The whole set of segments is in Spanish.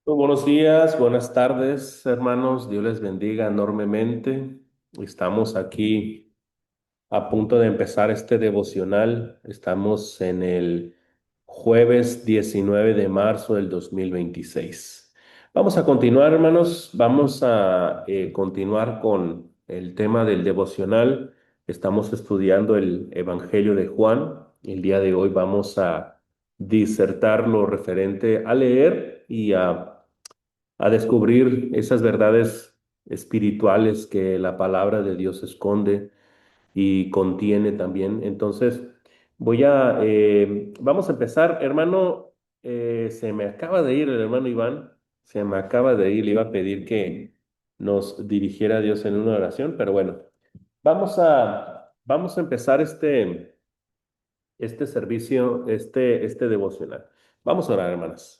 Muy buenos días, buenas tardes, hermanos. Dios les bendiga enormemente. Estamos aquí a punto de empezar este devocional. Estamos en el jueves 19 de marzo del 2026. Vamos a continuar, hermanos. Vamos a continuar con el tema del devocional. Estamos estudiando el Evangelio de Juan. El día de hoy vamos a disertar lo referente a leer y a descubrir esas verdades espirituales que la palabra de Dios esconde y contiene también. Entonces, vamos a empezar, hermano, se me acaba de ir el hermano Iván, se me acaba de ir, le iba a pedir que nos dirigiera a Dios en una oración, pero bueno, vamos a empezar este servicio, este devocional. Vamos a orar, hermanas.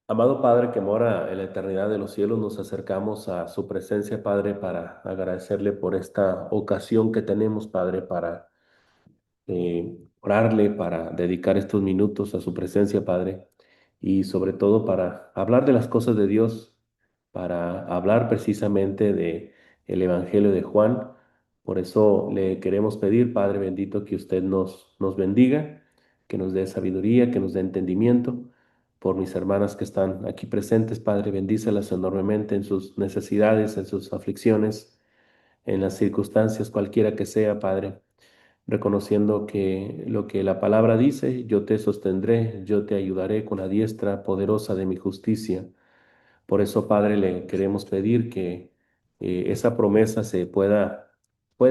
Amado Padre que mora en la eternidad de los cielos, nos acercamos a su presencia, Padre, para agradecerle por esta ocasión que tenemos, Padre, para orarle, para dedicar estos minutos a su presencia, Padre, y sobre todo para hablar de las cosas de Dios, para hablar precisamente de el Evangelio de Juan. Por eso le queremos pedir, Padre bendito, que usted nos bendiga, que nos dé sabiduría, que nos dé entendimiento. Por mis hermanas que están aquí presentes, Padre, bendícelas enormemente en sus necesidades, en sus aflicciones, en las circunstancias, cualquiera que sea, Padre, reconociendo que lo que la palabra dice, yo te sostendré, yo te ayudaré con la diestra poderosa de mi justicia. Por eso, Padre, le queremos pedir que esa promesa pueda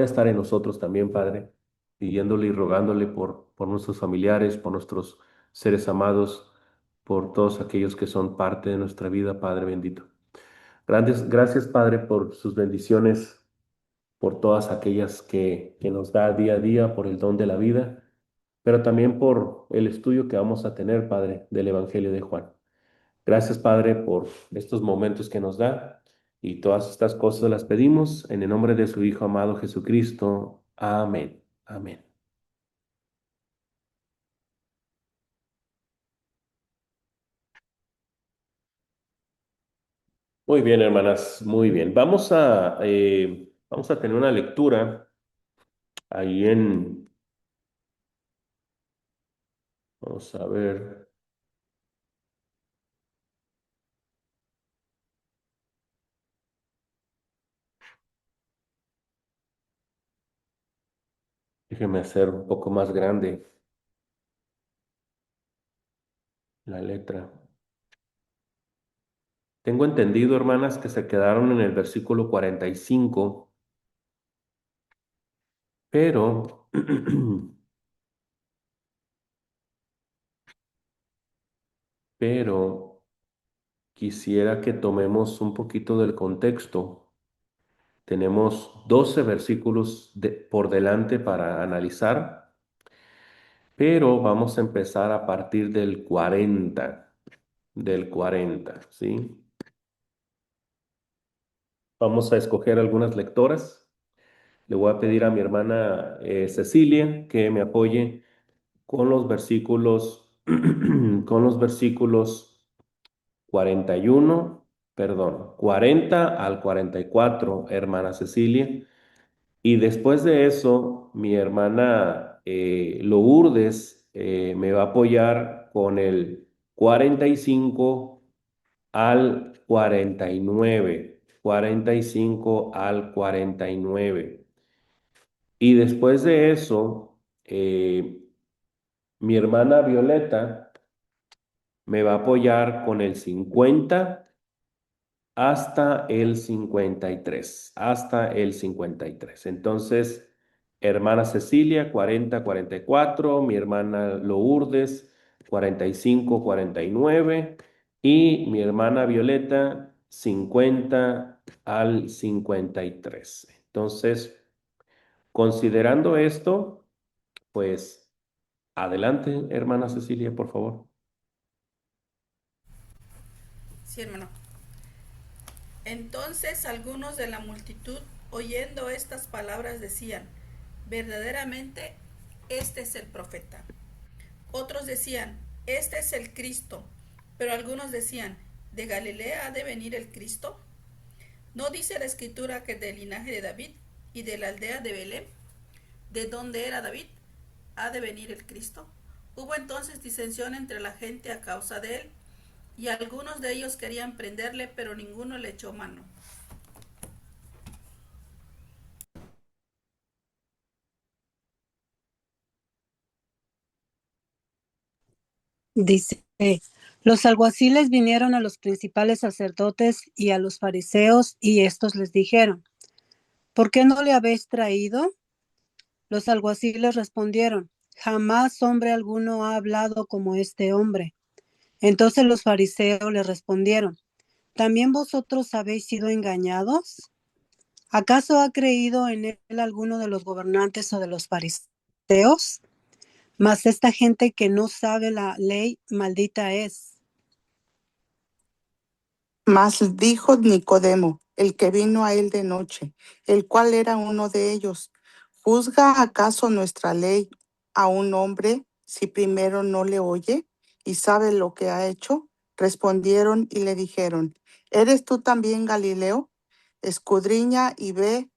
estar en nosotros también, Padre, pidiéndole y rogándole por nuestros familiares, por nuestros seres amados, por todos aquellos que son parte de nuestra vida, Padre bendito. Grandes, gracias, Padre, por sus bendiciones, por todas aquellas que nos da día a día, por el don de la vida, pero también por el estudio que vamos a tener, Padre, del Evangelio de Juan. Gracias, Padre, por estos momentos que nos da y todas estas cosas las pedimos en el nombre de su Hijo amado Jesucristo. Amén. Amén. Muy bien, hermanas, muy bien. Vamos a tener una lectura ahí vamos a ver, déjeme hacer un poco más grande la letra. Tengo entendido, hermanas, que se quedaron en el versículo 45, pero, pero quisiera que tomemos un poquito del contexto. Tenemos 12 versículos por delante para analizar, pero vamos a empezar a partir del 40, ¿sí? Vamos a escoger algunas lectoras. Le voy a pedir a mi hermana Cecilia que me apoye con los versículos, con los versículos 41, perdón, 40 al 44, hermana Cecilia. Y después de eso, mi hermana Lourdes me va a apoyar con el 45 al 49, 45 al 49. Y después de eso, mi hermana Violeta me va a apoyar con el 50 hasta el 53, hasta el 53. Entonces, hermana Cecilia, 40, 44, mi hermana Lourdes, 45, 49, y mi hermana Violeta, 50 al 53. Entonces, considerando esto, pues adelante, hermana Cecilia, por favor. Sí, hermano. Entonces algunos de la multitud, oyendo estas palabras, decían, verdaderamente este es el profeta. Otros decían, este es el Cristo. Pero algunos decían, ¿de Galilea ha de venir el Cristo? ¿No dice la escritura que del linaje de David y de la aldea de Belén, de donde era David, ha de venir el Cristo? Hubo entonces disensión entre la gente a causa de él, y algunos de ellos querían prenderle, pero ninguno le echó mano. Dice, los alguaciles vinieron a los principales sacerdotes y a los fariseos, y estos les dijeron, ¿por qué no le habéis traído? Los alguaciles respondieron, jamás hombre alguno ha hablado como este hombre. Entonces los fariseos le respondieron, ¿también vosotros habéis sido engañados? ¿Acaso ha creído en él alguno de los gobernantes o de los fariseos? Mas esta gente que no sabe la ley, maldita es. Mas dijo Nicodemo, el que vino a él de noche, el cual era uno de ellos: ¿Juzga acaso nuestra ley a un hombre si primero no le oye y sabe lo que ha hecho? Respondieron y le dijeron: ¿Eres tú también Galileo? Escudriña y ve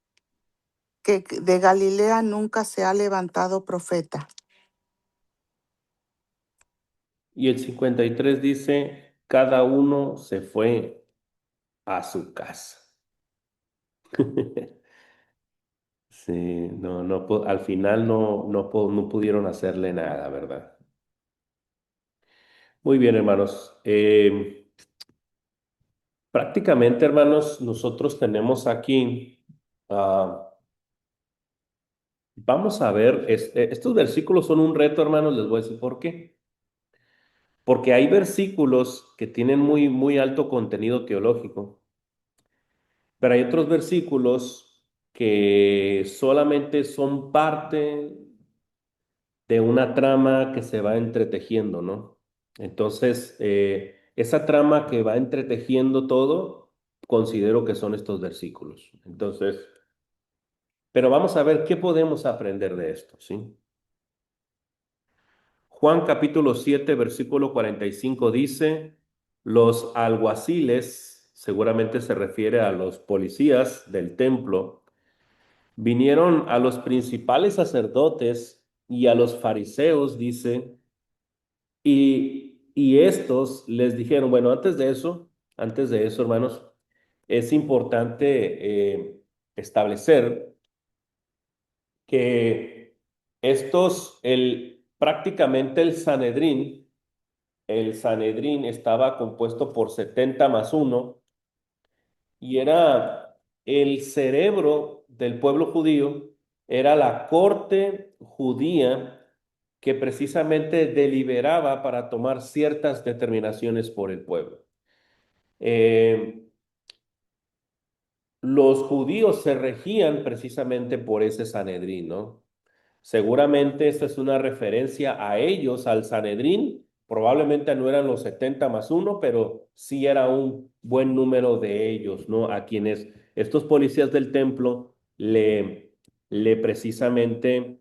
que de Galilea nunca se ha levantado profeta. Y el 53 dice, cada uno se fue a su casa. Sí, al final no pudieron hacerle nada, ¿verdad? Muy bien, hermanos. Prácticamente, hermanos, nosotros tenemos aquí, vamos a ver, estos versículos son un reto, hermanos, les voy a decir por qué. Porque hay versículos que tienen muy alto contenido teológico, pero hay otros versículos que solamente son parte de una trama que se va entretejiendo, ¿no? Entonces, esa trama que va entretejiendo todo, considero que son estos versículos. Entonces, pero vamos a ver qué podemos aprender de esto, ¿sí? Juan capítulo 7, versículo 45 dice, los alguaciles, seguramente se refiere a los policías del templo, vinieron a los principales sacerdotes y a los fariseos, dice, y estos les dijeron, bueno, antes de eso, hermanos, es importante establecer que prácticamente el Sanedrín estaba compuesto por 70 más uno y era el cerebro del pueblo judío, era la corte judía que precisamente deliberaba para tomar ciertas determinaciones por el pueblo. Eh, los judíos se regían precisamente por ese Sanedrín, ¿no? Seguramente esta es una referencia a ellos, al Sanedrín. Probablemente no eran los 70 más uno, pero sí era un buen número de ellos, ¿no? A quienes estos policías del templo le precisamente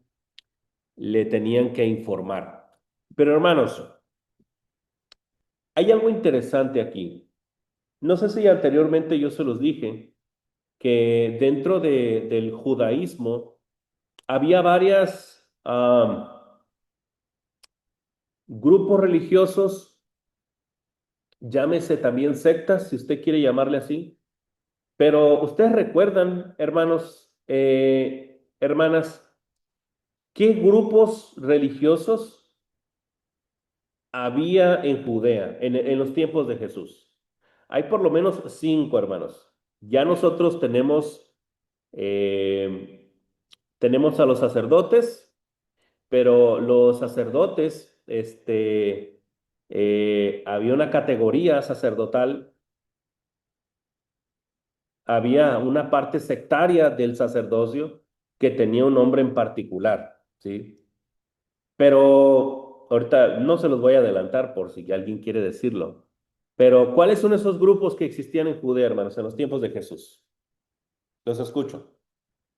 le tenían que informar. Pero hermanos, hay algo interesante aquí. No sé si anteriormente yo se los dije, que dentro del judaísmo había varias grupos religiosos, llámese también sectas, si usted quiere llamarle así, pero ustedes recuerdan, hermanos, hermanas, ¿qué grupos religiosos había en Judea en los tiempos de Jesús? Hay por lo menos cinco, hermanos. Ya nosotros eh, tenemos a los sacerdotes, pero los sacerdotes, había una categoría sacerdotal, había una parte sectaria del sacerdocio que tenía un nombre en particular, ¿sí? Pero ahorita no se los voy a adelantar por si alguien quiere decirlo. Pero ¿cuáles son esos grupos que existían en Judea, hermanos, en los tiempos de Jesús? Los escucho,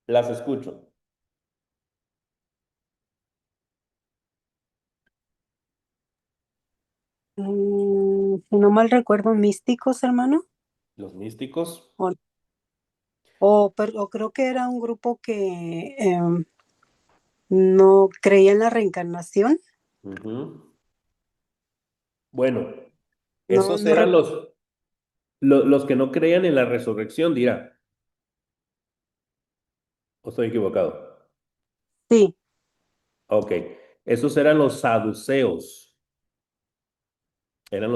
las escucho. si no mal recuerdo, místicos, hermano. Los místicos. O, o creo que era un grupo que no creía en la reencarnación. Ujú. Bueno, No, esos no eran recuerdo. los que no creían en la resurrección, dirá. ¿O estoy equivocado? Sí, Ok, esos eran los saduceos. Eran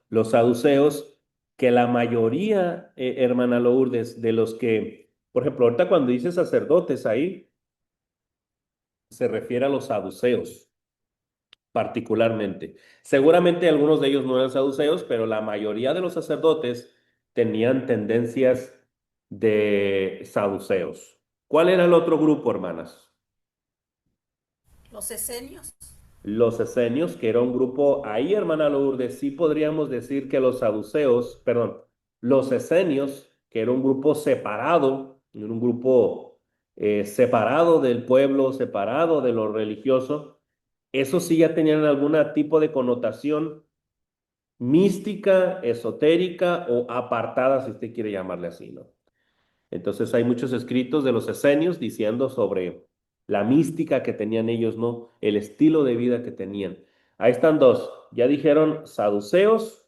los saduceos que la mayoría, hermana Lourdes, de los que, por ejemplo, ahorita cuando dice sacerdotes ahí, se refiere a los saduceos particularmente. Seguramente algunos de ellos no eran saduceos, pero la mayoría de los sacerdotes tenían tendencias de saduceos. ¿Cuál era el otro grupo, hermanas? Los esenios. Los esenios, que era un grupo, ahí, hermana Lourdes, sí podríamos decir que los saduceos, perdón, los esenios, que era un grupo separado, un grupo separado del pueblo, separado de lo religioso, esos sí ya tenían algún tipo de connotación mística, esotérica o apartada, si usted quiere llamarle así, ¿no? Entonces hay muchos escritos de los esenios diciendo sobre la mística que tenían ellos, ¿no? El estilo de vida que tenían. Ahí están dos. Ya dijeron saduceos,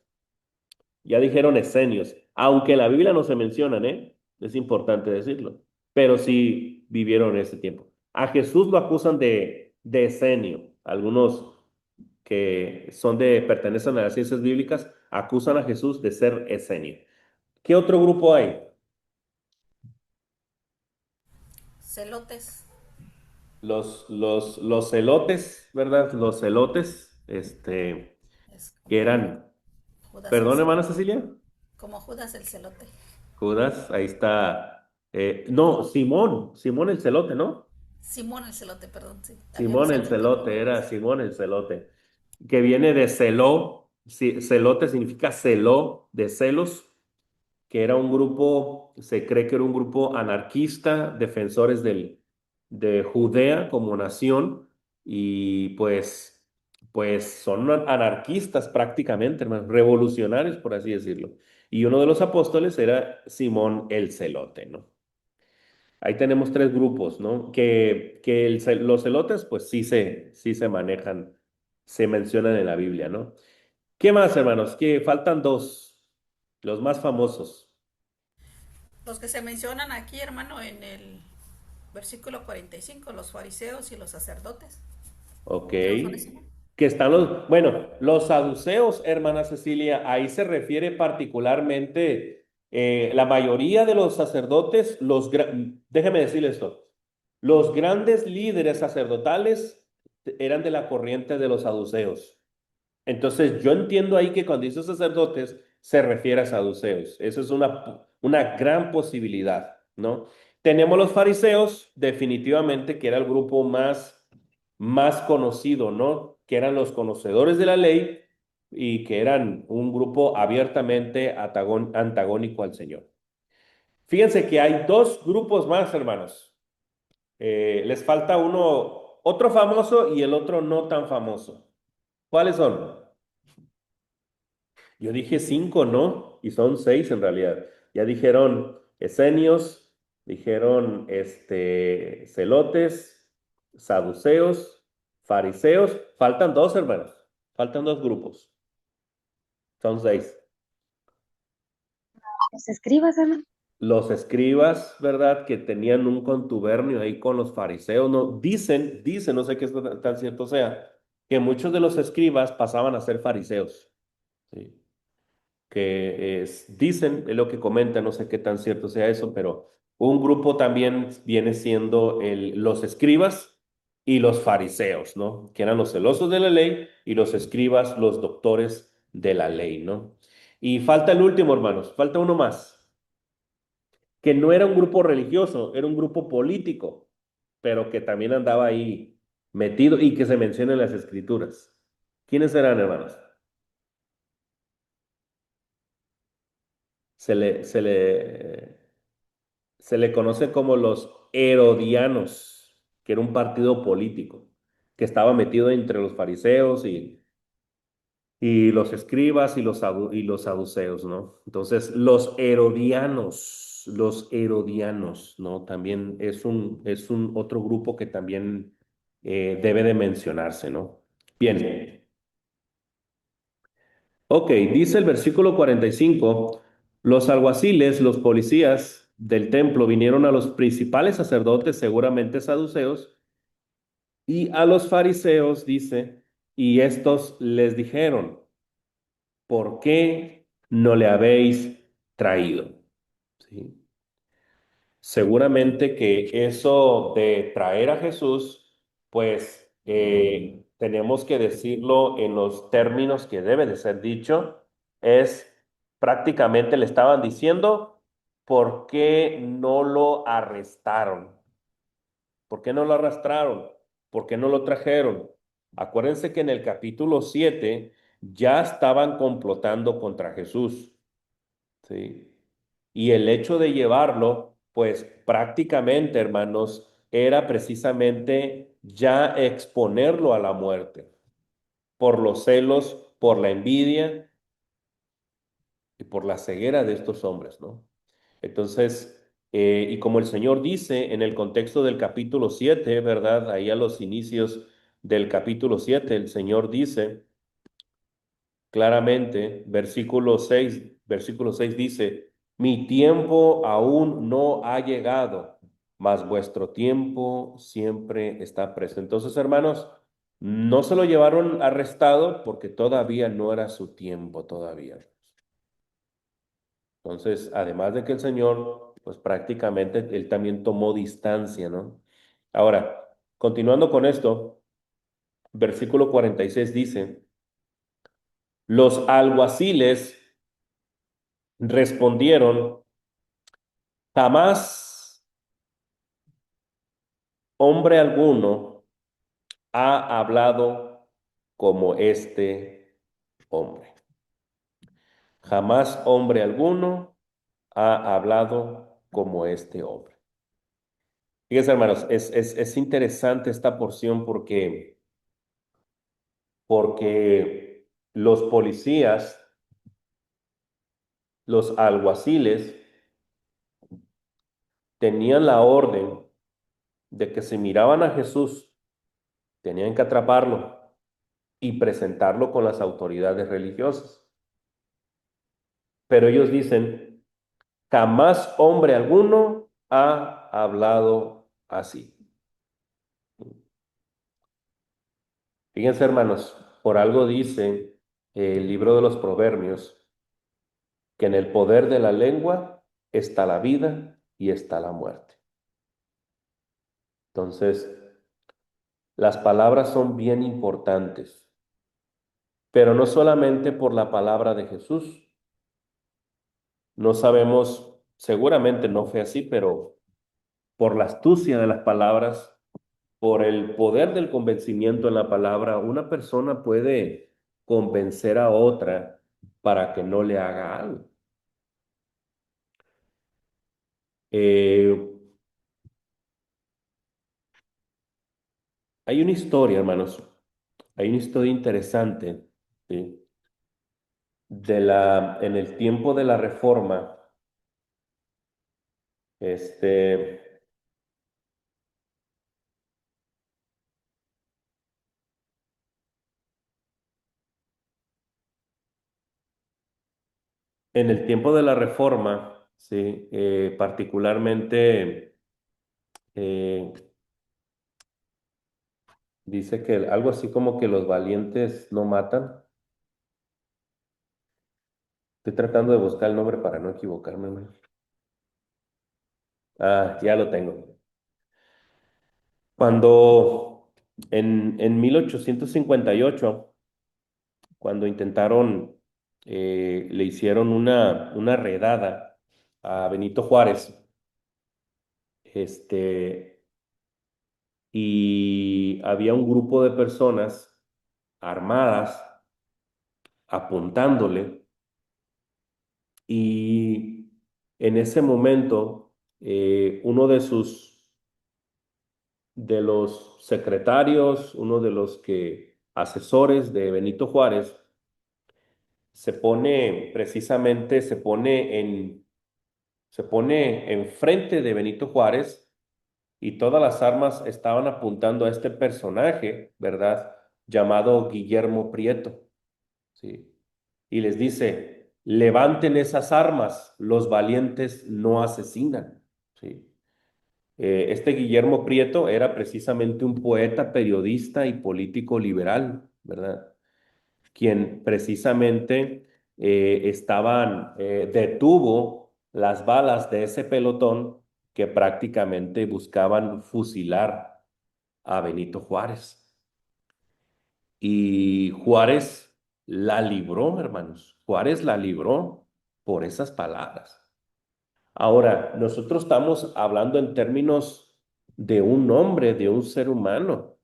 ya dijeron esenios, aunque en la Biblia no se mencionan, ¿eh? Es importante decirlo, pero sí vivieron en ese tiempo. A Jesús lo acusan de esenio. Algunos que son pertenecen a las ciencias bíblicas acusan a Jesús de ser esenio. ¿Qué otro grupo hay? Celotes. Los celotes, ¿verdad? Los celotes, Es que como eran, Judas el perdón, hermana celote. Cecilia, Como Judas el celote. Judas, ahí está, no, Simón el celote, ¿no? Simón el celote, perdón, sí. Simón Habíamos el entendido celote, era Judas. Simón el celote, que viene de celó, celote significa celó, de celos, que era un grupo, se cree que era un grupo anarquista, defensores de Judea como nación, y pues son anarquistas prácticamente, hermano, revolucionarios, por así decirlo. Y uno de los apóstoles era Simón el Celote, ¿no? Ahí tenemos tres grupos, ¿no? Que los celotes, pues sí se manejan, se mencionan en la Biblia, ¿no? ¿Qué más, hermanos? Que faltan dos, los más famosos. Los que se mencionan aquí, hermano, en el versículo 45, los fariseos y los sacerdotes. Ok. ¿Qué no son esos? Que están bueno, los saduceos, hermana Cecilia, ahí se refiere particularmente la mayoría de los sacerdotes, déjeme decirle esto, los grandes líderes sacerdotales eran de la corriente de los saduceos. Entonces, yo entiendo ahí que cuando dice sacerdotes, se refiere a saduceos. Esa es una gran posibilidad, ¿no? Tenemos los fariseos, definitivamente, que era el grupo más conocido, ¿no? Que eran los conocedores de la ley y que eran un grupo abiertamente antagónico al Señor. Fíjense que hay dos grupos más, hermanos. Les falta uno, otro famoso y el otro no tan famoso. ¿Cuáles son? Yo dije cinco, ¿no? Y son seis en realidad. Ya dijeron esenios, dijeron celotes, saduceos, fariseos. Faltan dos, hermanos. Faltan dos grupos. Son seis. Los escribas, hermano. Los escribas, ¿verdad? Que tenían un contubernio ahí con los fariseos, ¿no? Dicen, no sé qué tan cierto sea, que muchos de los escribas pasaban a ser fariseos. ¿Sí? Dicen, es lo que comentan, no sé qué tan cierto sea eso, pero un grupo también viene siendo los escribas y los fariseos, ¿no? Que eran los celosos de la ley y los escribas, los doctores de la ley, ¿no? Y falta el último, hermanos, falta uno más, que no era un grupo religioso, era un grupo político, pero que también andaba ahí metido y que se menciona en las escrituras. ¿Quiénes eran, hermanos? Se le, se le, Se le conoce como los herodianos, que era un partido político que estaba metido entre los fariseos y y los escribas y los saduceos, ¿no? Entonces, los herodianos, ¿no? También es un otro grupo que también debe de mencionarse, ¿no? Bien, ok, dice el versículo 45, los alguaciles, los policías del templo vinieron a los principales sacerdotes, seguramente saduceos, y a los fariseos, dice, y estos les dijeron, ¿por qué no le habéis traído? ¿Sí? Seguramente que eso de traer a Jesús, pues tenemos que decirlo en los términos que debe de ser dicho, es prácticamente le estaban diciendo, ¿por qué no lo arrestaron? ¿Por qué no lo arrastraron? ¿Por qué no lo trajeron? Acuérdense que en el capítulo 7 ya estaban complotando contra Jesús, ¿sí? Y el hecho de llevarlo, pues prácticamente, hermanos, era precisamente ya exponerlo a la muerte por los celos, por la envidia y por la ceguera de estos hombres, ¿no? Entonces, y como el Señor dice en el contexto del capítulo 7, ¿verdad? Ahí a los inicios del capítulo 7, el Señor dice claramente, versículo 6 dice, mi tiempo aún no ha llegado, mas vuestro tiempo siempre está presente. Entonces, hermanos, no se lo llevaron arrestado porque todavía no era su tiempo todavía. Entonces, además de que el Señor, pues prácticamente él también tomó distancia, ¿no? Ahora, continuando con esto, versículo 46 dice, los alguaciles respondieron, jamás hombre alguno ha hablado como este hombre. Jamás hombre alguno ha hablado como este hombre. Fíjense, hermanos, es interesante esta porción porque los policías, los alguaciles, tenían la orden de que si miraban a Jesús, tenían que atraparlo y presentarlo con las autoridades religiosas. Pero ellos dicen, jamás hombre alguno ha hablado así. Fíjense, hermanos, por algo dice el libro de los Proverbios que en el poder de la lengua está la vida y está la muerte. Entonces, las palabras son bien importantes, pero no solamente por la palabra de Jesús. No sabemos, seguramente no fue así, pero por la astucia de las palabras, por el poder del convencimiento en la palabra, una persona puede convencer a otra para que no le haga algo. Eh, Hay una historia, hermanos, hay una historia interesante, ¿sí? En el tiempo de la Reforma, este, en el tiempo de la Reforma, ¿sí? Particularmente, eh, dice que algo así como que los valientes no matan. Estoy tratando de buscar el nombre para no equivocarme, hermano. Ah, ya lo tengo. Cuando en 1858, cuando intentaron, le hicieron una redada a Benito Juárez, este, y había un grupo de personas armadas apuntándole, y en ese momento, uno de los secretarios, uno de los asesores de Benito Juárez, se pone precisamente, se pone enfrente de Benito Juárez y todas las armas estaban apuntando a este personaje, ¿verdad? Llamado Guillermo Prieto, ¿sí? Y les dice, levanten esas armas, los valientes no asesinan, ¿sí? Este Guillermo Prieto era precisamente un poeta, periodista y político liberal, ¿verdad? Quien precisamente detuvo las balas de ese pelotón que prácticamente buscaban fusilar a Benito Juárez. Y Juárez la libró, hermanos. Juárez la libró por esas palabras. Ahora, nosotros estamos hablando en términos de un hombre, de un ser humano,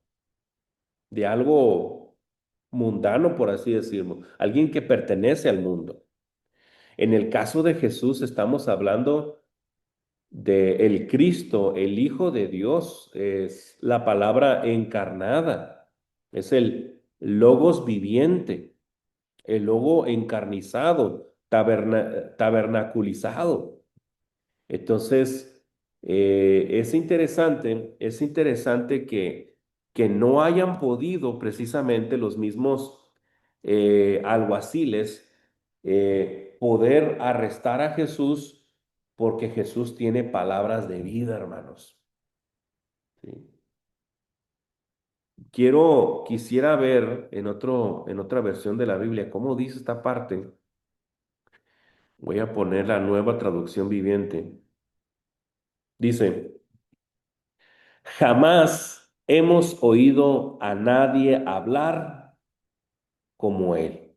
de algo mundano, por así decirlo, alguien que pertenece al mundo. En el caso de Jesús estamos hablando de el Cristo, el Hijo de Dios, es la palabra encarnada, es el Logos viviente, el Logo encarnizado, tabernaculizado. Entonces, es interesante que no hayan podido precisamente los mismos alguaciles poder arrestar a Jesús porque Jesús tiene palabras de vida, hermanos. ¿Sí? Quisiera ver en otra versión de la Biblia cómo dice esta parte. Voy a poner la nueva traducción viviente. Dice, jamás hemos oído a nadie hablar como él.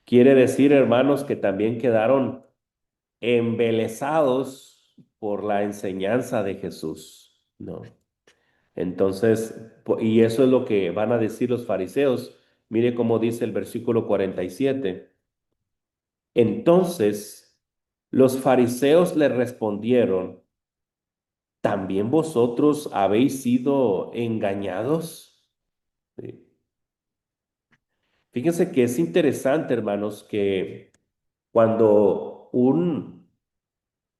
Quiere decir, hermanos, que también quedaron embelesados por la enseñanza de Jesús, ¿no? Entonces, y eso es lo que van a decir los fariseos. Mire cómo dice el versículo 47. Entonces, los fariseos le respondieron, ¿también vosotros habéis sido engañados? Sí. Fíjense que es interesante, hermanos, que cuando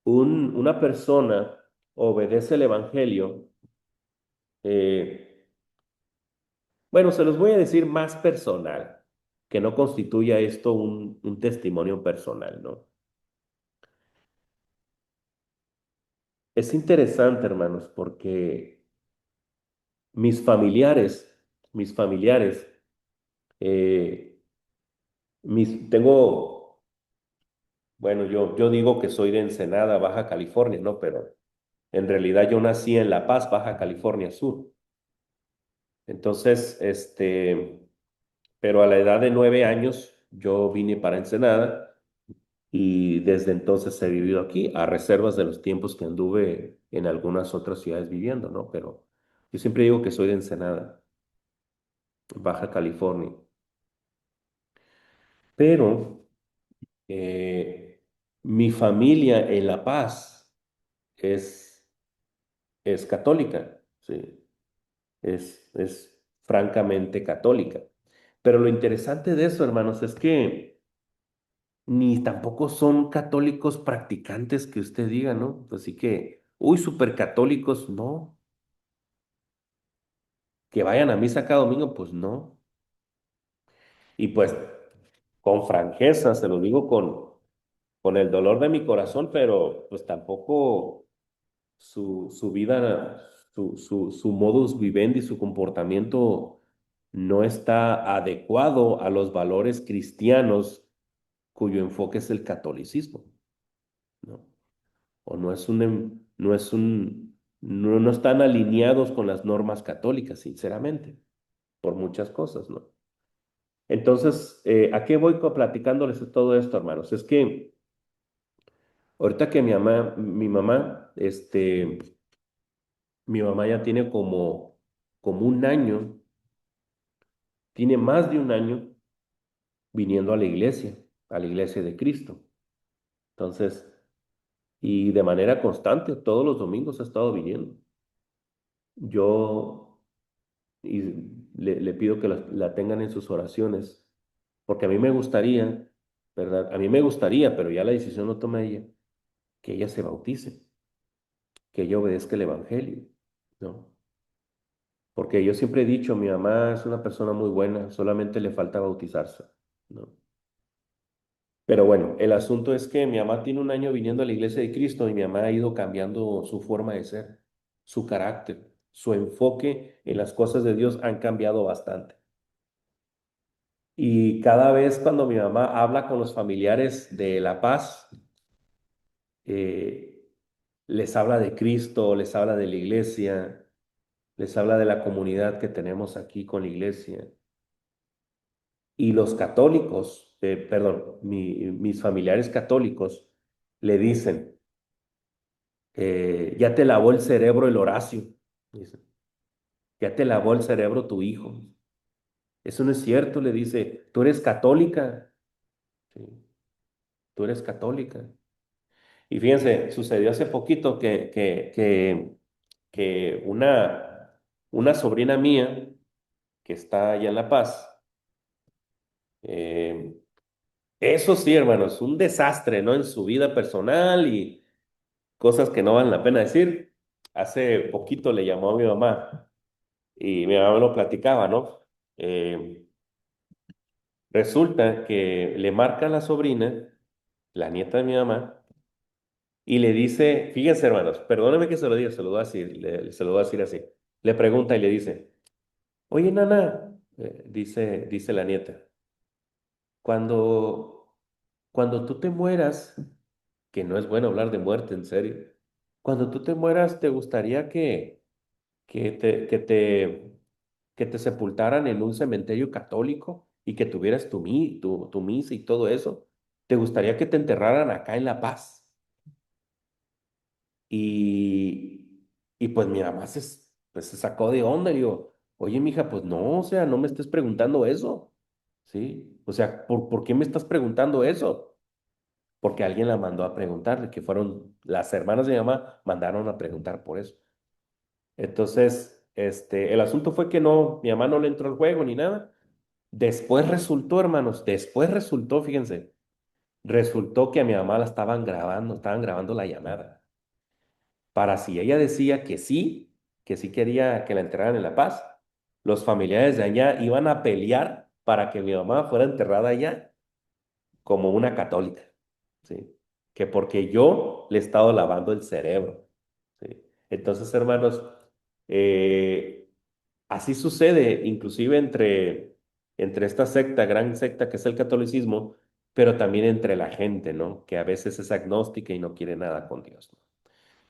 una persona obedece el Evangelio, eh, bueno, se los voy a decir más personal, que no constituya esto un testimonio personal, ¿no? Es interesante, hermanos, porque mis familiares, eh, tengo, bueno, yo digo que soy de Ensenada, Baja California, ¿no? Pero en realidad yo nací en La Paz, Baja California Sur. Entonces, pero a la edad de 9 años yo vine para Ensenada y desde entonces he vivido aquí, a reservas de los tiempos que anduve en algunas otras ciudades viviendo, ¿no? Pero yo siempre digo que soy de Ensenada, Baja California. Pero mi familia en La Paz es, es católica, ¿sí? Es francamente católica. Pero lo interesante de eso, hermanos, es que ni tampoco son católicos practicantes que usted diga, ¿no? Así que, uy, súper católicos, no. Que vayan a misa cada domingo, pues no. Y pues con franqueza, se lo digo con el dolor de mi corazón, pero pues tampoco su vida, su modus vivendi, su comportamiento no está adecuado a los valores cristianos cuyo enfoque es el catolicismo, ¿no? O no es no es no están alineados con las normas católicas, sinceramente, por muchas cosas, ¿no? Entonces, ¿a qué voy platicándoles todo esto, hermanos? Es que ahorita que mi mamá ya tiene como un año, tiene más de un año viniendo a la iglesia de Cristo. Entonces, y de manera constante, todos los domingos ha estado viniendo. Yo y le pido que la tengan en sus oraciones, Porque a mí me gustaría, ¿verdad? A mí me gustaría, pero ya la decisión lo toma ella, que ella se bautice, que ella obedezca el Evangelio, ¿no? Porque yo siempre he dicho, mi mamá es una persona muy buena, solamente le falta bautizarse, ¿no? Pero bueno, el asunto es que mi mamá tiene un año viniendo a la iglesia de Cristo y mi mamá ha ido cambiando su forma de ser, su carácter, su enfoque en las cosas de Dios han cambiado bastante. Y cada vez cuando mi mamá habla con los familiares de La Paz, eh, les habla de Cristo, les habla de la iglesia, les habla de la comunidad que tenemos aquí con la iglesia. Y los católicos, perdón, mis familiares católicos le dicen, ya te lavó el cerebro el Horacio, dice, ya te lavó el cerebro tu hijo. Eso no es cierto, le dice, tú eres católica, sí, tú eres católica. Y fíjense, sucedió hace poquito que una sobrina mía que está allá en La Paz, eh, eso sí, hermanos, un desastre, ¿no? En su vida personal y cosas que no valen la pena decir. Hace poquito le llamó a mi mamá y mi mamá me lo platicaba, ¿no? Eh, Resulta que le marca a la sobrina, la nieta de mi mamá, y le dice, fíjense, hermanos, perdóneme que se lo diga, se lo voy a decir, se lo voy a decir así. Le pregunta y le dice, oye, nana, dice la nieta, cuando, cuando tú te mueras, que no es bueno hablar de muerte, en serio, cuando tú te mueras, ¿te gustaría que te, que te, que te sepultaran en un cementerio católico y que tuvieras tu misa y todo eso? ¿Te gustaría que te enterraran acá en La Paz? Y pues mi mamá pues se sacó de onda y digo, oye, mija, pues no, o sea, no me estés preguntando eso, ¿sí? O sea, ¿por qué me estás preguntando eso? Porque alguien la mandó a preguntarle, que fueron las hermanas de mi mamá, mandaron a preguntar por eso. Entonces, el asunto fue que no, mi mamá no le entró al juego ni nada. Después resultó, hermanos, después resultó, fíjense, resultó que a mi mamá la estaban grabando la llamada para si ella decía que sí quería que la enterraran en La Paz, los familiares de allá iban a pelear para que mi mamá fuera enterrada allá como una católica, ¿sí? Que porque yo le he estado lavando el cerebro, ¿sí? Entonces, hermanos, eh, así sucede inclusive entre esta secta, gran secta que es el catolicismo, pero también entre la gente, ¿no? Que a veces es agnóstica y no quiere nada con Dios, ¿no?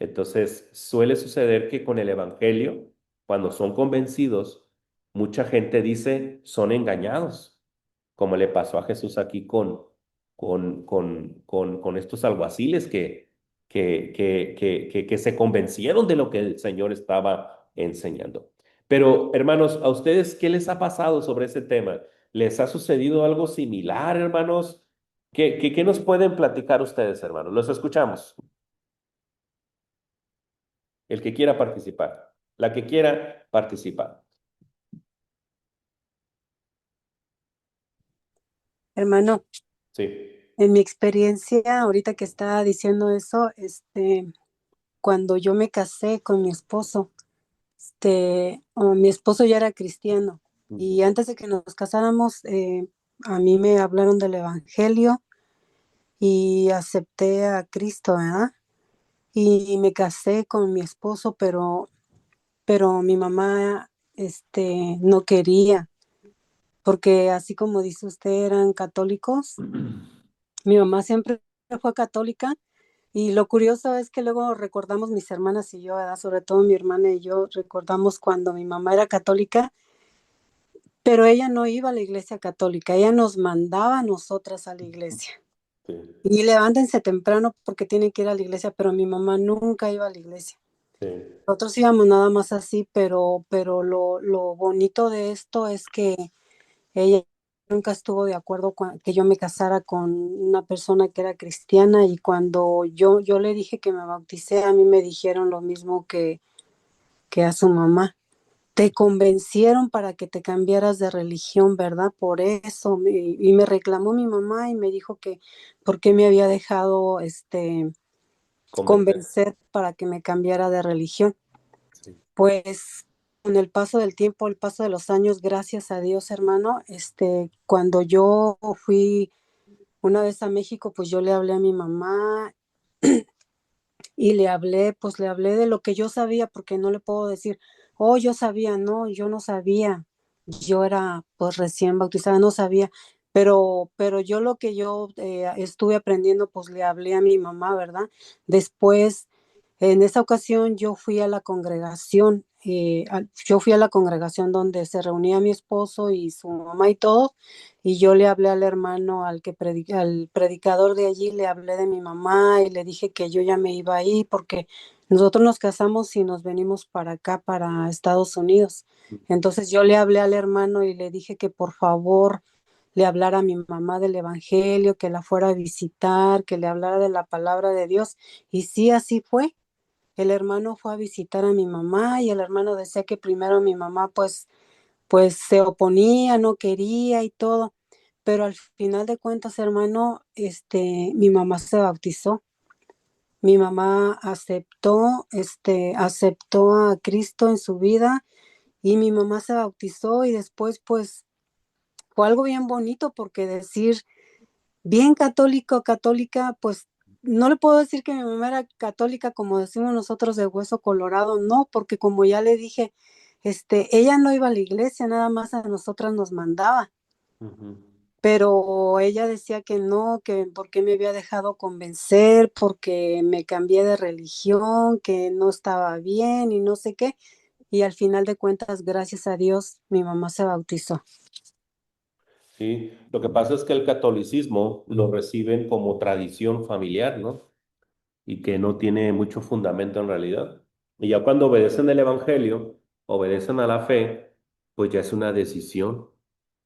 Entonces, suele suceder que con el Evangelio, cuando son convencidos, mucha gente dice, son engañados, como le pasó a Jesús aquí con estos alguaciles que se convencieron de lo que el Señor estaba enseñando. Pero, hermanos, ¿a ustedes qué les ha pasado sobre ese tema? ¿Les ha sucedido algo similar, hermanos? ¿Qué nos pueden platicar ustedes, hermanos? Los escuchamos. El que quiera participar, la que quiera participar. Hermano, Sí. en mi experiencia, ahorita que estaba diciendo eso, cuando yo me casé con mi esposo, mi esposo ya era cristiano Ujú. y antes de que nos casáramos, a mí me hablaron del evangelio y acepté a Cristo, ¿verdad? Y me casé con mi esposo, pero mi mamá, no quería, porque así como dice usted, eran católicos. Mi mamá siempre fue católica y lo curioso es que luego recordamos mis hermanas y yo, ¿verdad? Sobre todo mi hermana y yo, recordamos cuando mi mamá era católica, pero ella no iba a la iglesia católica, ella nos mandaba a nosotras a la iglesia. Sí, Y levántense temprano porque tienen que ir a la iglesia, pero mi mamá nunca iba a la iglesia. sí, Nosotros íbamos nada más así, pero lo bonito de esto es que ella nunca estuvo de acuerdo con que yo me casara con una persona que era cristiana y cuando yo le dije que me bauticé, a mí me dijeron lo mismo que a su mamá. te convencieron para que te cambiaras de religión, ¿verdad? Por eso, y me reclamó mi mamá y me dijo que por qué me había dejado Convencer. convencer para que me cambiara de religión. Sí. Pues con el paso del tiempo, el paso de los años, gracias a Dios, hermano, cuando yo fui una vez a México, pues yo le hablé a mi mamá y le hablé de lo que yo sabía, porque no le puedo decir, oh, yo sabía, no, yo no sabía, yo era pues recién bautizada, no sabía, pero yo lo que yo estuve aprendiendo, pues le hablé a mi mamá, ¿verdad? Después, en esa ocasión yo fui a la congregación, yo fui a la congregación donde se reunía mi esposo y su mamá y todo, y yo le hablé al hermano, al predicador de allí, le hablé de mi mamá y le dije que yo ya me iba ahí porque nosotros nos casamos y nos venimos para acá, para Estados Unidos. Entonces yo le hablé al hermano y le dije que por favor le hablara a mi mamá del evangelio, que la fuera a visitar, que le hablara de la palabra de Dios. Y sí, así fue. El hermano fue a visitar a mi mamá y el hermano decía que primero mi mamá pues se oponía, no quería y todo, pero al final de cuentas, hermano, mi mamá se bautizó. Mi mamá aceptó a Cristo en su vida y mi mamá se bautizó y después, pues, fue algo bien bonito porque decir bien católico, católica, pues, no le puedo decir que mi mamá era católica como decimos nosotros de hueso colorado, no, porque como ya le dije, ella no iba a la iglesia, nada más a nosotras nos mandaba. Ujú. Pero ella decía que no, que porque me había dejado convencer, porque me cambié de religión, que no estaba bien y no sé qué. Y al final de cuentas, gracias a Dios, mi mamá se bautizó. Sí, lo que pasa es que el catolicismo lo reciben como tradición familiar, ¿no? Y que no tiene mucho fundamento en realidad. Y ya cuando obedecen el evangelio, obedecen a la fe, pues ya es una decisión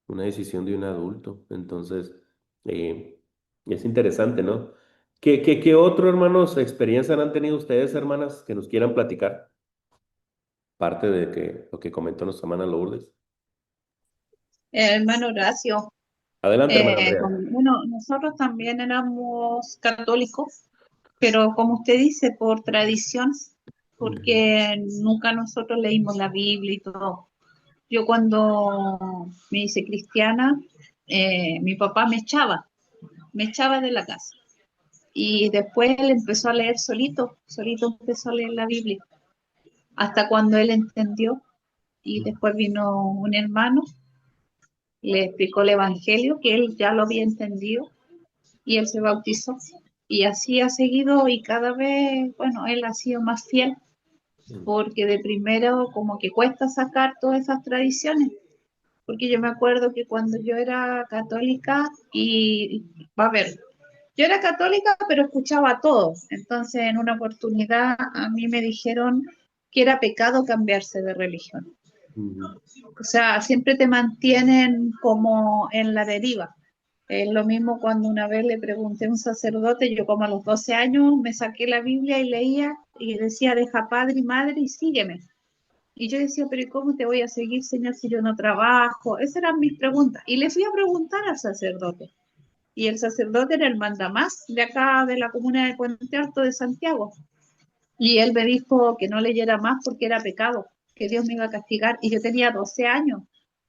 de un adulto. Entonces, es interesante, ¿no? ¿Qué otro, hermanos, experiencia han tenido ustedes, hermanas, que nos quieran platicar? Parte de lo que comentó nuestra hermana Lourdes. Hermano Horacio, Adelante, hermana Andrea. bueno, nosotros también éramos católicos, pero como usted dice, por tradición, Ujú. porque nunca nosotros leímos la Biblia y todo. Yo cuando me hice cristiana, mi papá me echaba de la casa. Y después él empezó a leer solito, solito empezó a leer la Biblia, hasta cuando él entendió. Y después vino un hermano, le explicó el Evangelio, que él ya lo había entendido, y él se bautizó. Y así ha seguido y cada vez, bueno, él ha sido más fiel, porque de primero como que cuesta sacar todas esas tradiciones, porque yo me acuerdo que cuando yo era católica va a ver, yo era católica pero escuchaba a todos, entonces en una oportunidad a mí me dijeron que era pecado cambiarse de religión, Ujú. o sea, siempre te mantienen como en la deriva. Es lo mismo cuando una vez le pregunté a un sacerdote, yo como a los 12 años me saqué la Biblia y leía y decía, deja padre y madre y sígueme. Y yo decía, pero ¿y cómo te voy a seguir, Señor, si yo no trabajo? Esas eran mis preguntas. Y le fui a preguntar al sacerdote. Y el sacerdote era el mandamás de acá, de la comuna de Puente Alto de Santiago. Y él me dijo que no leyera más porque era pecado, que Dios me iba a castigar. Y yo tenía 12 años.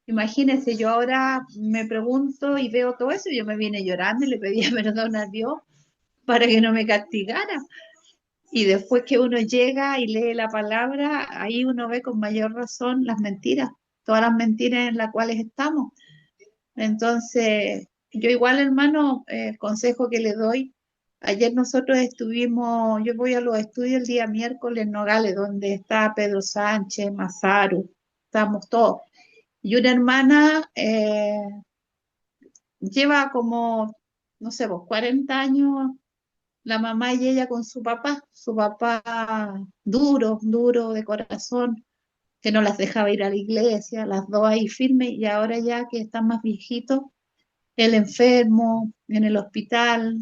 Imagínense, yo ahora me pregunto y veo todo eso, yo me vine llorando y le pedía perdón a Dios para que no me castigara. Y después que uno llega y lee la palabra, ahí uno ve con mayor razón las mentiras, todas las mentiras en las cuales estamos. Entonces, yo igual, hermano, el consejo que le doy, ayer nosotros estuvimos, yo voy a los estudios el día miércoles en Nogales, donde está Pedro Sánchez, Mazaru, estamos todos. Y una hermana lleva como, no sé, vos, 40 años, la mamá y ella con su papá duro, duro de corazón, que no las dejaba ir a la iglesia, las dos ahí firmes, y ahora ya que están más viejitos, el enfermo en el hospital,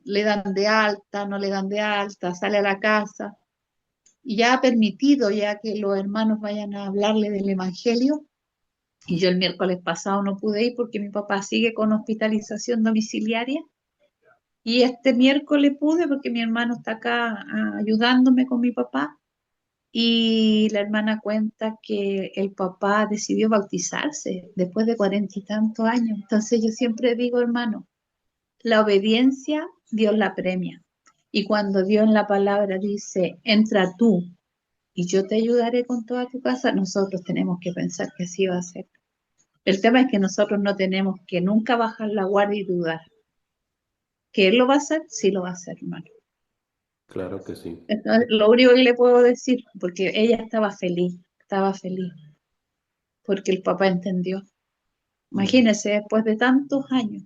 le dan de alta, no le dan de alta, sale a la casa. ya ha permitido ya que los hermanos vayan a hablarle del Evangelio. Y yo el miércoles pasado no pude ir porque mi papá sigue con hospitalización domiciliaria. Y este miércoles pude porque mi hermano está acá ayudándome con mi papá. Y la hermana cuenta que el papá decidió bautizarse después de 40 y tantos años. Entonces yo siempre digo, hermano, la obediencia Dios la premia. Y cuando Dios en la palabra dice, entra tú y yo te ayudaré con toda tu casa, nosotros tenemos que pensar que así va a ser. El tema es que nosotros no tenemos que nunca bajar la guardia y dudar. ¿Que Él lo va a hacer? Sí lo va a hacer, hermano. Claro que sí. Entonces, lo único que le puedo decir, porque ella estaba feliz, porque el papá entendió. Mm. Imagínese, después de tantos años.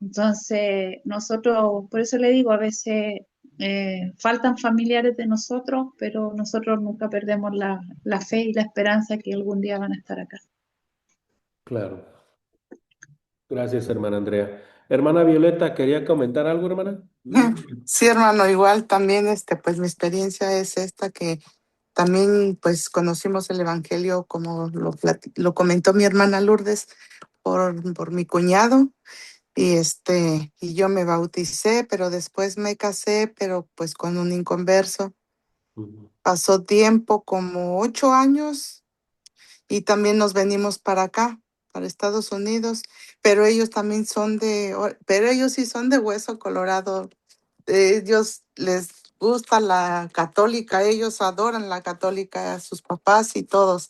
Entonces, nosotros, por eso le digo, a veces faltan familiares de nosotros, pero nosotros nunca perdemos la fe y la esperanza que algún día van a estar acá. Claro. Gracias, hermana Andrea. Hermana Violeta, ¿quería comentar algo, hermana? Sí, hermano, igual también, pues mi experiencia es esta que también, pues conocimos el Evangelio como lo comentó mi hermana Lourdes por mi cuñado y y yo me bauticé, pero después me casé, pero pues con un inconverso. Ujú, Pasó tiempo, como 8 años, y también nos venimos para acá, para Estados Unidos, pero ellos también pero ellos sí son de hueso colorado. Ellos les gusta la católica, ellos adoran la católica, a sus papás y todos.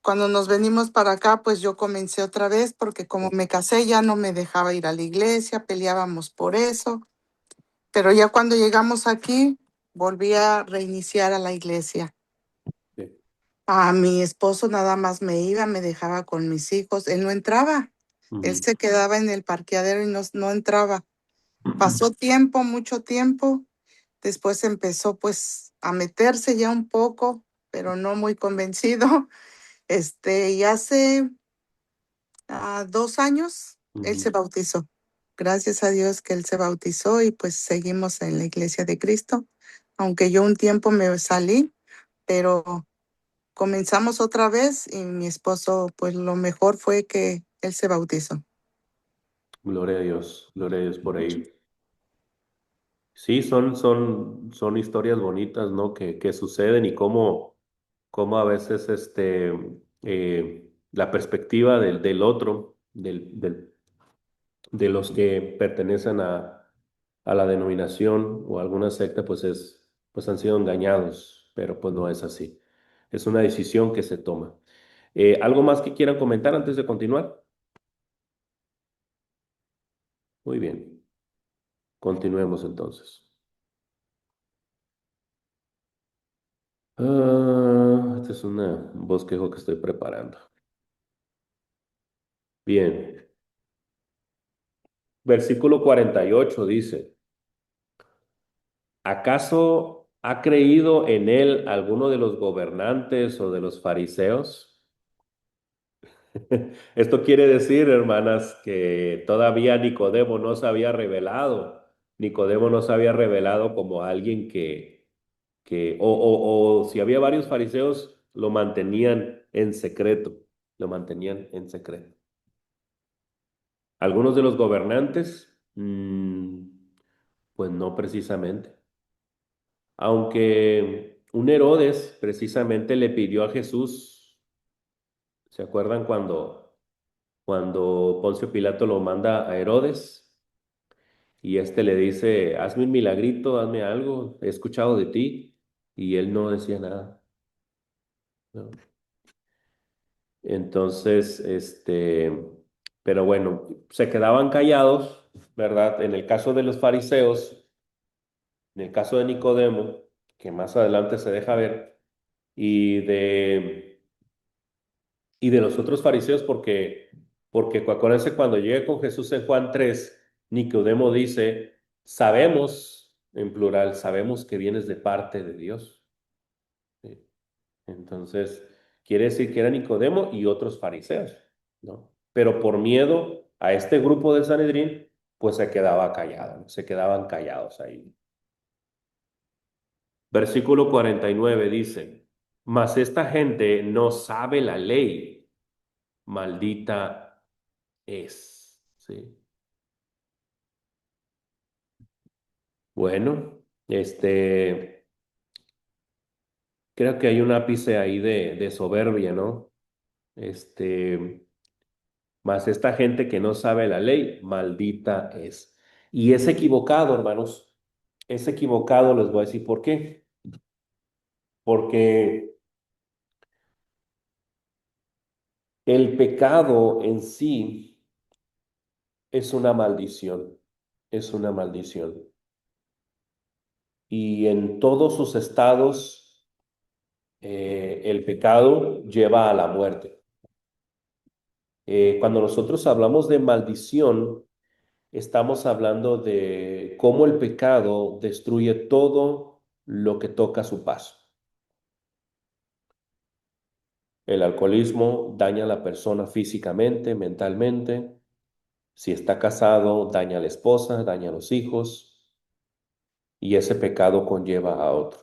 Cuando nos venimos para acá, pues yo comencé otra vez porque como me casé ya no me dejaba ir a la iglesia, peleábamos por eso, pero ya cuando llegamos aquí, volví a reiniciar a la iglesia. sí. A mi esposo nada más me iba, me dejaba con mis hijos, él no entraba, él Ujú. se quedaba en el parqueadero y no entraba. Pasó tiempo, mucho tiempo. Después empezó pues a meterse ya un poco, pero no muy convencido. Y hace 2 años él se Ujú. bautizó. Gracias a Dios que él se bautizó y pues seguimos en la Iglesia de Cristo. Aunque yo un tiempo me salí, pero comenzamos otra vez y mi esposo, pues lo mejor fue que él se bautizó. Gloria a Dios por ello. Sí, son historias bonitas, ¿no? Que suceden y cómo a veces la perspectiva del otro, de los que pertenecen a la denominación o a alguna secta, pues han sido engañados, pero pues no es así. Es una decisión que se toma. ¿Algo más que quieran comentar antes de continuar? Muy bien, continuemos entonces. Este es un bosquejo que estoy preparando. Bien, versículo 48 dice, ¿acaso ha creído en él alguno de los gobernantes o de los fariseos? Esto quiere decir, hermanas, que todavía Nicodemo no se había revelado. Nicodemo no se había revelado como alguien o si había varios fariseos, lo mantenían en secreto, lo mantenían en secreto. Algunos de los gobernantes, pues no precisamente. Aunque un Herodes precisamente le pidió a Jesús, ¿se acuerdan cuando Poncio Pilato lo manda a Herodes y este le dice, hazme un milagrito, hazme algo, he escuchado de ti, y él no decía nada, ¿no? Entonces, pero bueno, se quedaban callados, ¿verdad? En el caso de los fariseos, en el caso de Nicodemo, que más adelante se deja ver, y de los otros fariseos, porque acuérdense, cuando llega con Jesús en Juan 3 Nicodemo dice, sabemos, en plural, sabemos que vienes de parte de Dios. ¿Sí? Entonces, quiere decir que era Nicodemo y otros fariseos, ¿no? Pero por miedo a este grupo de Sanedrín, pues se quedaba callado, ¿no? Se quedaban callados ahí. Versículo 49 dice, mas esta gente no sabe la ley, maldita es. ¿Sí? Bueno, creo que hay un ápice ahí de soberbia, ¿no? Este, mas esta gente que no sabe la ley, maldita es. Y es equivocado, hermanos. Es equivocado, les voy a decir por qué. Porque el pecado en sí es una maldición. Es una maldición. Y en todos sus estados, el pecado lleva a la muerte. Cuando nosotros hablamos de maldición, estamos hablando de cómo el pecado destruye todo lo que toca a su paso. El alcoholismo daña a la persona físicamente, mentalmente. Si está casado, daña a la esposa, daña a los hijos y ese pecado conlleva a otro.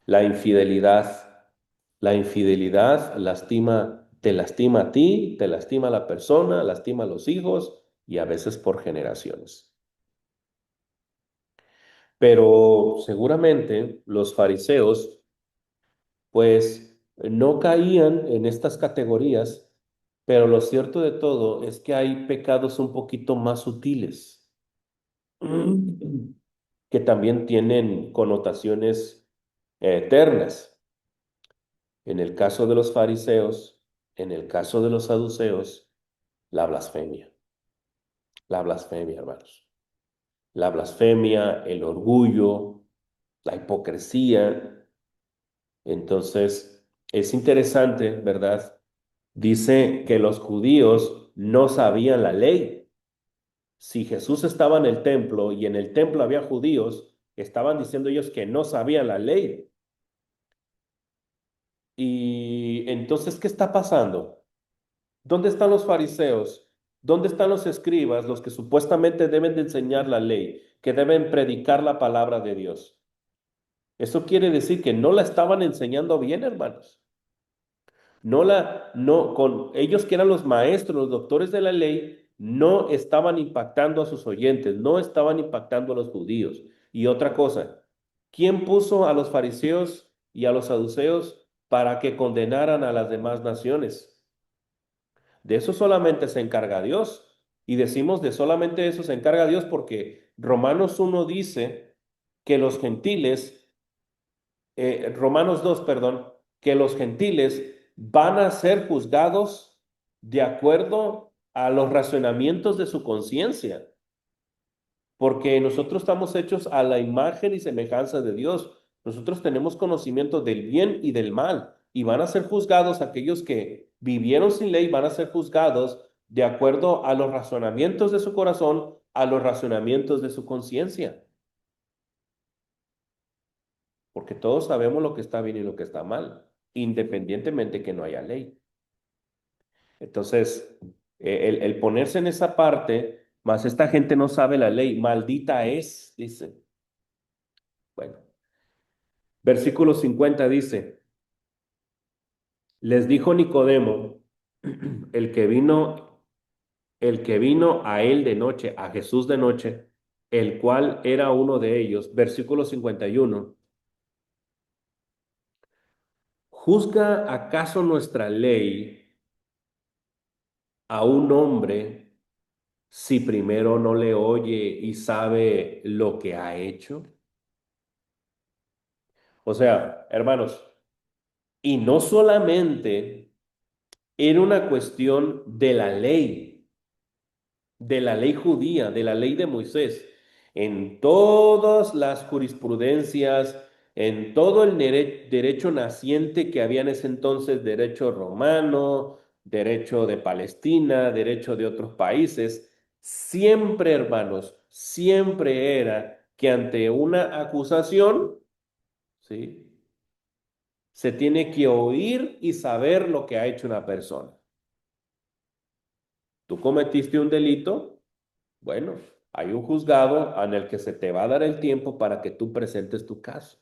La infidelidad. La infidelidad te lastima a ti, te lastima a la persona, lastima a los hijos y a veces por generaciones. Pero seguramente los fariseos pues no caían en estas categorías, pero lo cierto de todo es que hay pecados un poquito más sutiles que también tienen connotaciones eternas. En el caso de los fariseos, en el caso de los saduceos, la blasfemia. La blasfemia, hermanos. La blasfemia, el orgullo, la hipocresía. Entonces, es interesante, ¿verdad? Dice que los judíos no sabían la ley. Si Jesús estaba en el templo y en el templo había judíos, estaban diciendo ellos que no sabían la ley. Y entonces, ¿qué está pasando? ¿Dónde están los fariseos? ¿Dónde están los escribas, los que supuestamente deben de enseñar la ley, que deben predicar la palabra de Dios? Eso quiere decir que no la estaban enseñando bien, hermanos. Con ellos que eran los maestros, los doctores de la ley, no estaban impactando a sus oyentes, no estaban impactando a los judíos. Y otra cosa, ¿quién puso a los fariseos y a los saduceos para que condenaran a las demás naciones? De eso solamente se encarga Dios. Y decimos de solamente eso se encarga Dios porque Romanos 1 dice que los gentiles, Romanos 2 perdón, que los gentiles van a ser juzgados de acuerdo a los razonamientos de su conciencia, porque nosotros estamos hechos a la imagen y semejanza de Dios. Nosotros tenemos conocimiento del bien y del mal, y van a ser juzgados aquellos que vivieron sin ley, van a ser juzgados de acuerdo a los razonamientos de su corazón, a los razonamientos de su conciencia, porque todos sabemos lo que está bien y lo que está mal, independientemente que no haya ley. Entonces, el ponerse en esa parte, más esta gente no sabe la ley, maldita es, dice. Bueno, versículo 50 dice, les dijo Nicodemo, el que vino, el que vino a él de noche, a Jesús de noche, el cual era uno de ellos, versículo 51, ¿juzga acaso nuestra ley a un hombre si primero no le oye y sabe lo que ha hecho? O sea, hermanos, y no solamente era una cuestión de la ley judía, de la ley de Moisés. En todas las jurisprudencias, en todo el derecho naciente que había en ese entonces, derecho romano, derecho de Palestina, derecho de otros países, siempre, hermanos, siempre era que ante una acusación, ¿sí? Se tiene que oír y saber lo que ha hecho una persona. Tú cometiste un delito, bueno, hay un juzgado en el que se te va a dar el tiempo para que tú presentes tu caso.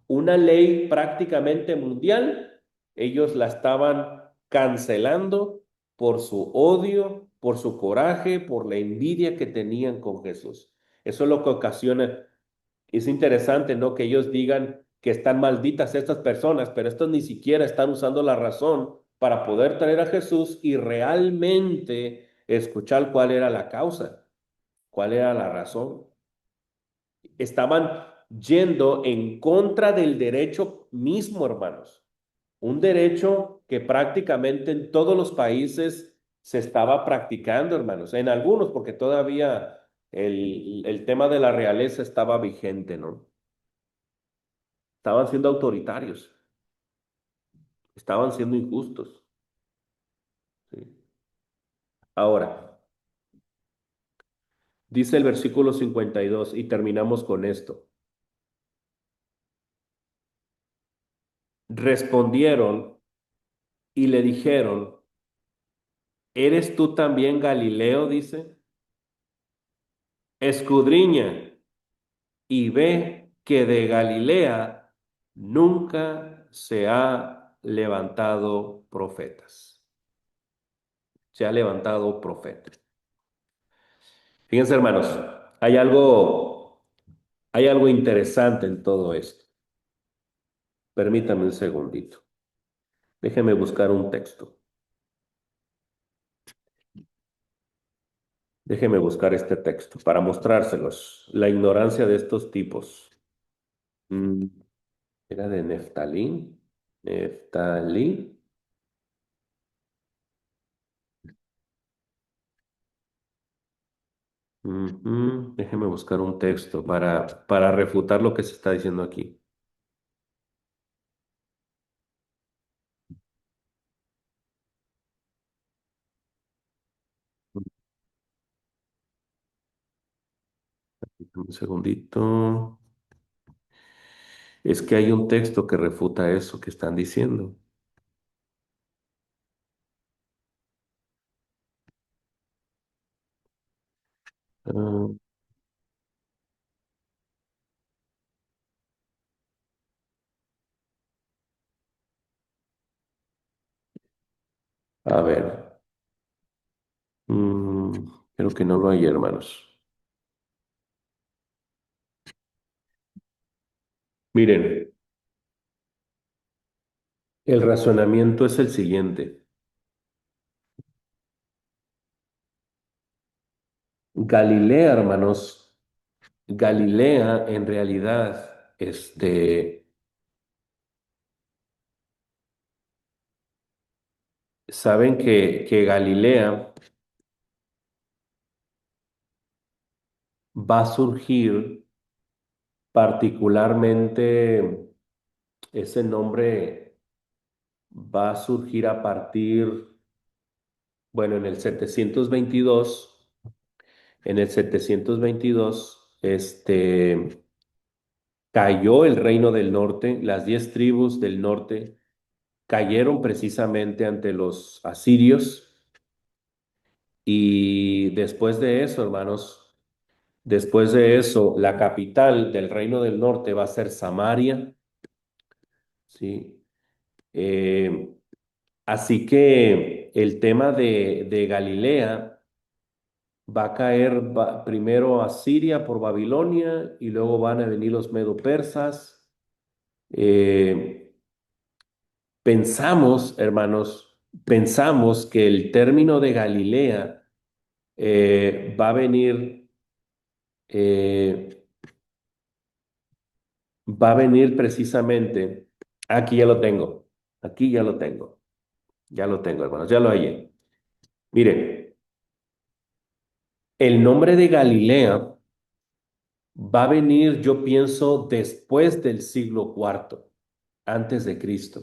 una ley prácticamente mundial, ellos la estaban cancelando por su odio, por su coraje, por la envidia que tenían con Jesús. Eso es lo que ocasiona. Es interesante, ¿no? Que ellos digan que están malditas estas personas, pero estos ni siquiera están usando la razón para poder traer a Jesús y realmente escuchar cuál era la causa, cuál era la razón. Estaban yendo en contra del derecho mismo, hermanos. Un derecho que prácticamente en todos los países se estaba practicando, hermanos. En algunos, porque todavía el tema de la realeza estaba vigente, ¿no? Estaban siendo autoritarios, estaban siendo injustos. ¿Sí? Ahora, dice el versículo 52 y terminamos con esto. Respondieron y le dijeron, ¿eres tú también Galileo? Dice, escudriña y ve que de Galilea nunca se ha levantado profetas. Se ha levantado profeta. Fíjense, hermanos, hay algo, hay algo interesante en todo esto. Permítame un segundito. Déjeme buscar un texto. Déjeme buscar este texto para mostrárselos. La ignorancia de estos tipos. Mm, ¿Era de Neftalí? Neftalí. Déjeme buscar un texto para refutar lo que se está diciendo aquí. Un segundito. Es que hay un texto que refuta eso que están diciendo. Ah, a ver. Mm, Creo que no lo hay, hermanos. Miren, el razonamiento es el siguiente. Galilea, hermanos, Galilea en realidad, saben que Galilea va a surgir particularmente, ese nombre va a surgir a partir, bueno, en el 722, cayó el reino del norte, las 10 tribus del norte cayeron precisamente ante los asirios y después de eso, hermanos, después de eso, la capital del reino del norte va a ser Samaria, ¿sí? Eh, Así que el tema de Galilea va a caer primero a Siria por Babilonia y luego van a venir los medo-persas. Eh, Pensamos, hermanos, pensamos que el término de Galilea va a venir, eh, va a venir precisamente, aquí ya lo tengo, aquí ya lo tengo, hermanos, ya lo hallé. Miren, el nombre de Galilea va a venir, yo pienso, después del siglo cuarto, antes de Cristo.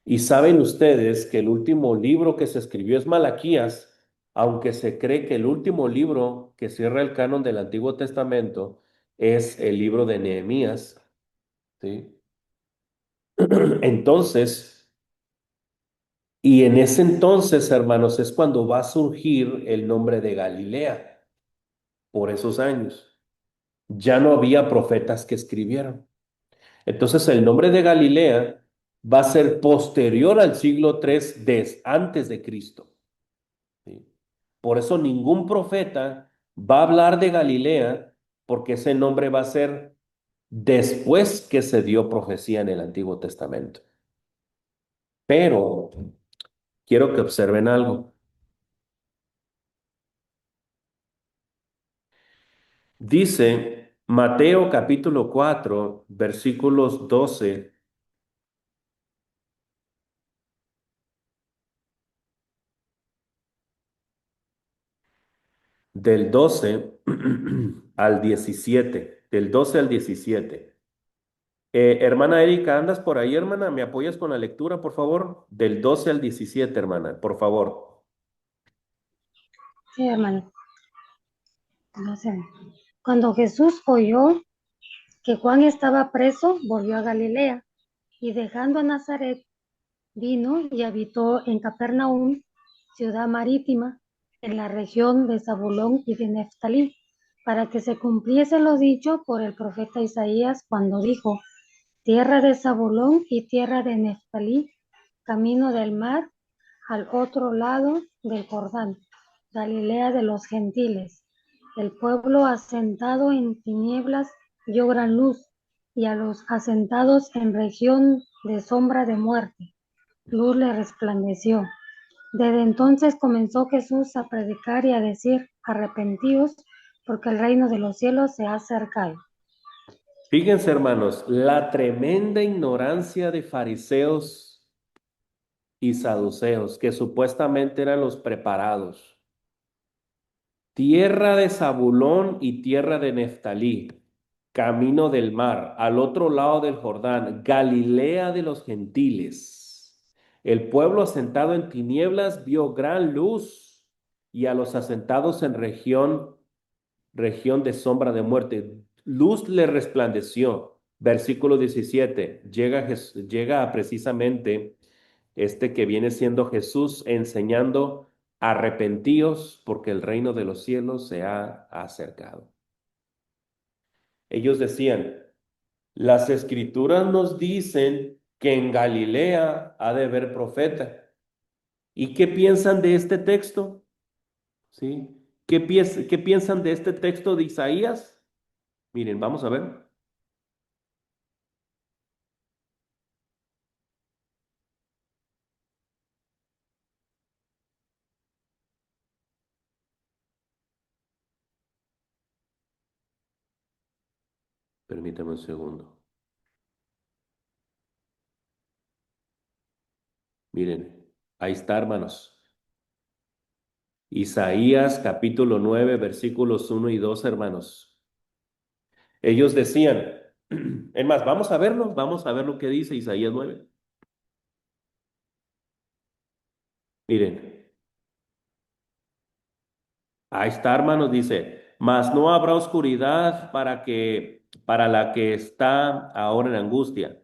Y saben ustedes que el último libro que se escribió es Malaquías, aunque se cree que el último libro que cierra el canon del Antiguo Testamento es el libro de Nehemías, ¿sí? Entonces, y en ese entonces, hermanos, es cuando va a surgir el nombre de Galilea, por esos años. Ya no había profetas que escribieran. Entonces el nombre de Galilea va a ser posterior al siglo III antes de Cristo. ¿Sí? Por eso ningún profeta va a hablar de Galilea, porque ese nombre va a ser después que se dio profecía en el Antiguo Testamento. Pero quiero que observen algo. Dice Mateo capítulo 4, versículos 12, del 12 al 17, del 12 al 17. Hermana Erika, ¿andas por ahí, hermana? ¿Me apoyas con la lectura, por favor? Del 12 al 17, hermana, por favor. Sí, hermano. No sé. Cuando Jesús oyó que Juan estaba preso, volvió a Galilea y dejando a Nazaret, vino y habitó en Capernaum, ciudad marítima, en la región de Zabulón y de Neftalí, para que se cumpliese lo dicho por el profeta Isaías cuando dijo: tierra de Zabulón y tierra de Neftalí, camino del mar, al otro lado del Jordán, Galilea de los gentiles. El pueblo asentado en tinieblas vio gran luz, y a los asentados en región de sombra de muerte, luz le resplandeció. Desde entonces comenzó Jesús a predicar y a decir: arrepentíos, porque el reino de los cielos se ha acercado. Fíjense, hermanos, la tremenda ignorancia de fariseos y saduceos, que supuestamente eran los preparados. Tierra de Zabulón y tierra de Neftalí, camino del mar, al otro lado del Jordán, Galilea de los gentiles. El pueblo asentado en tinieblas vio gran luz, y a los asentados en región de sombra de muerte, luz le resplandeció. Versículo 17, llega precisamente este que viene siendo Jesús enseñando: arrepentíos porque el reino de los cielos se ha acercado. Ellos decían: las escrituras nos dicen que en Galilea ha de haber profeta. ¿Y qué piensan de este texto? ¿Sí? ¿Qué piensan de este texto de Isaías? Miren, vamos a ver. Permítame un segundo. Miren, ahí está, hermanos. Isaías capítulo 9, versículos 1 y 2, hermanos. Ellos decían, es más, vamos a ver lo que dice Isaías 9. Miren, ahí está, hermanos, dice: mas no habrá oscuridad para la que está ahora en angustia,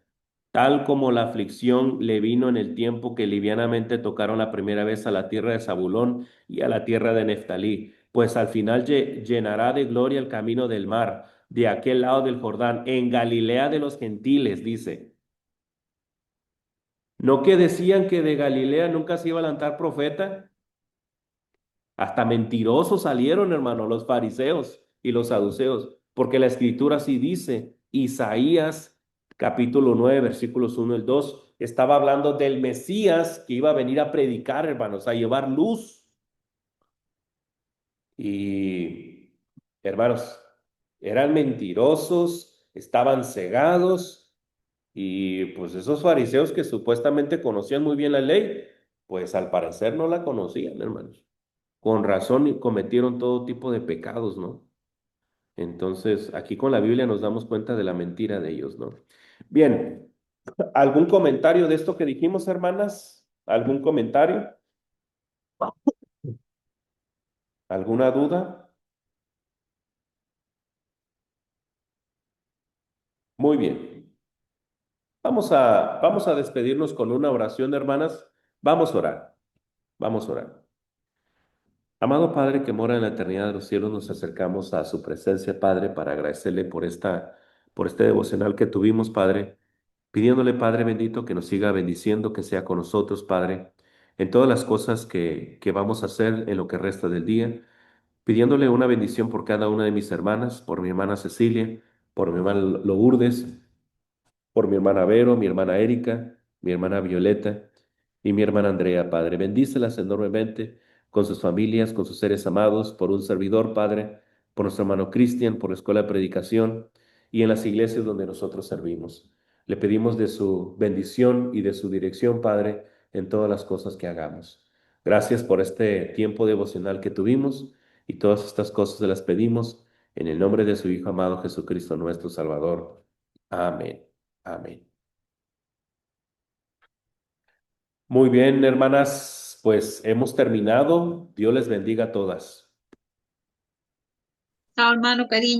tal como la aflicción le vino en el tiempo que livianamente tocaron la primera vez a la tierra de Zabulón y a la tierra de Neftalí, pues al final llenará de gloria el camino del mar, de aquel lado del Jordán, en Galilea de los gentiles, dice. ¿No que decían que de Galilea nunca se iba a levantar profeta? Hasta mentirosos salieron, hermano, los fariseos y los saduceos, porque la escritura sí dice, Isaías capítulo 9 versículos 1 y 2, estaba hablando del Mesías que iba a venir a predicar, hermanos, a llevar luz. Y, hermanos, eran mentirosos, estaban cegados, y pues esos fariseos que supuestamente conocían muy bien la ley, pues al parecer no la conocían, hermanos. Con razón y cometieron todo tipo de pecados, ¿no? Entonces, aquí con la Biblia nos damos cuenta de la mentira de ellos, ¿no? Bien, ¿algún comentario de esto que dijimos, hermanas? ¿Algún comentario? ¿Alguna duda? Muy bien. Vamos a despedirnos con una oración, hermanas. Vamos a orar. Vamos a orar. Amado Padre que mora en la eternidad de los cielos, nos acercamos a su presencia, Padre, para agradecerle por esta por este devocional que tuvimos, Padre, pidiéndole, Padre bendito, que nos siga bendiciendo, que sea con nosotros, Padre, en todas las cosas que vamos a hacer en lo que resta del día, pidiéndole una bendición por cada una de mis hermanas, por mi hermana Cecilia, por mi hermana Lourdes, por mi hermana Vero, mi hermana Erika, mi hermana Violeta y mi hermana Andrea, Padre. Bendícelas enormemente con sus familias, con sus seres amados, por un servidor, Padre, por nuestro hermano Cristian, por la escuela de predicación y en las iglesias donde nosotros servimos. Le pedimos de su bendición y de su dirección, Padre, en todas las cosas que hagamos. Gracias por este tiempo devocional que tuvimos y todas estas cosas se las pedimos en el nombre de su Hijo amado Jesucristo, nuestro Salvador. Amén. Amén. Muy bien, hermanas, pues hemos terminado. Dios les bendiga a todas. Chao, hermano, cariño.